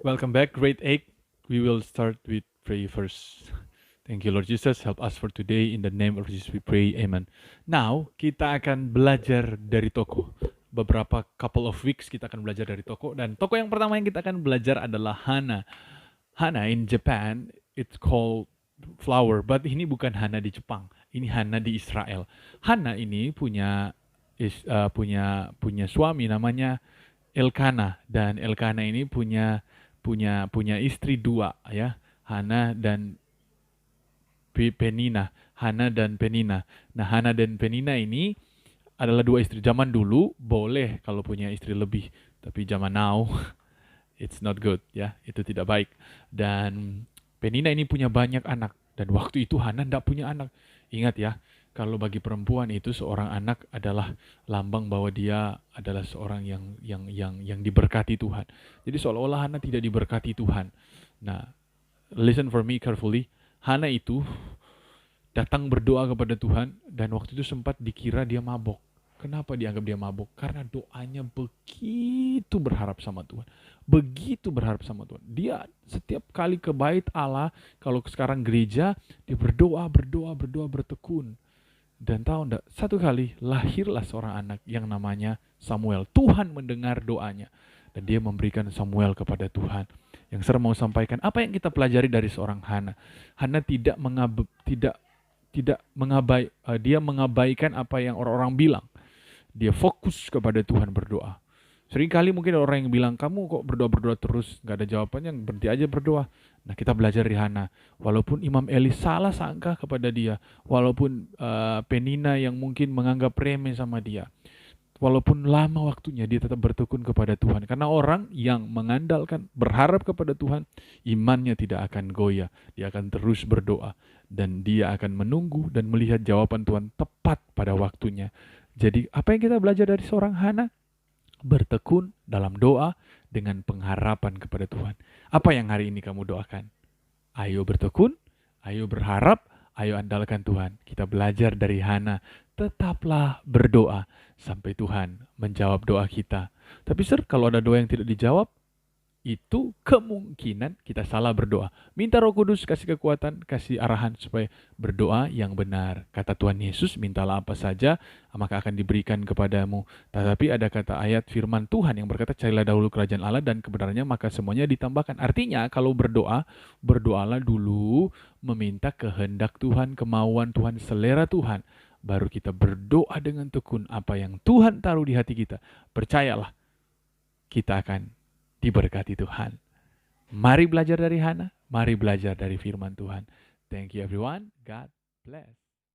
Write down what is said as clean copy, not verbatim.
Welcome back, grade 8. We will start with pray first. Thank you, Lord Jesus. Help us for today. In the name of Jesus we pray. Amen. Now, kita akan belajar dari toko. Beberapa couple of weeks kita akan belajar dari toko. Dan toko yang pertama yang kita akan belajar adalah Hana. Hana in Japan, it's called flower. But ini bukan Hana di Jepang. Ini Hana di Israel. Hana ini punya suami namanya Elkana, dan Elkana ini punya istri dua, ya, Hana dan Penina. Hana dan Penina. Nah, Hana dan Penina ini adalah dua istri. Zaman dulu boleh kalau punya istri lebih, tapi zaman now it's not good, ya, itu tidak baik. Dan Penina ini punya banyak anak, dan waktu itu Hana tidak punya anak. Ingat ya, kalau bagi perempuan itu seorang anak adalah lambang bahwa dia adalah seorang yang diberkati Tuhan. Jadi seolah-olah Hana tidak diberkati Tuhan. Nah, listen for me carefully. Hana itu datang berdoa kepada Tuhan, dan waktu itu sempat dikira dia mabok. Kenapa dianggap dia mabok? Karena doanya begitu berharap sama Tuhan. Begitu berharap sama Tuhan. Dia setiap kali ke bait Allah, kalau sekarang gereja, dia berdoa, bertekun. Dan tahu enggak, satu kali lahirlah seorang anak yang namanya Samuel. Tuhan mendengar doanya, dan dia memberikan Samuel kepada Tuhan. Yang saya mau sampaikan, apa yang kita pelajari dari seorang Hana? Hana dia mengabaikan apa yang orang-orang bilang. Dia fokus kepada Tuhan, berdoa. Seringkali mungkin orang yang bilang, kamu kok berdoa terus, gak ada jawabannya, berhenti aja berdoa. Nah, kita belajar dari Hana. Walaupun Imam Eli salah sangka kepada dia, walaupun Penina yang mungkin menganggap remeh sama dia, walaupun lama waktunya, dia tetap bertekun kepada Tuhan. Karena orang yang mengandalkan, berharap kepada Tuhan, imannya tidak akan goyah. Dia akan terus berdoa, dan dia akan menunggu dan melihat jawaban Tuhan tepat pada waktunya. Jadi apa yang kita belajar dari seorang Hana? Bertekun dalam doa dengan pengharapan kepada Tuhan. Apa yang hari ini kamu doakan? Ayo bertekun, ayo berharap, ayo andalkan Tuhan. Kita belajar dari Hana. Tetaplah berdoa sampai Tuhan menjawab doa kita. Tapi kalau ada doa yang tidak dijawab, itu kemungkinan kita salah berdoa. Minta Roh Kudus kasih kekuatan, kasih arahan supaya berdoa yang benar. Kata Tuhan Yesus, mintalah apa saja, maka akan diberikan kepadamu. Tetapi ada kata ayat firman Tuhan yang berkata, carilah dahulu kerajaan Allah dan kebenarannya, maka semuanya ditambahkan. Artinya kalau berdoa, berdoalah dulu meminta kehendak Tuhan, kemauan Tuhan, selera Tuhan. Baru kita berdoa dengan tekun apa yang Tuhan taruh di hati kita. Percayalah, kita akan diberkati Tuhan. Mari belajar dari Hana, mari belajar dari firman Tuhan. Thank you everyone. God bless.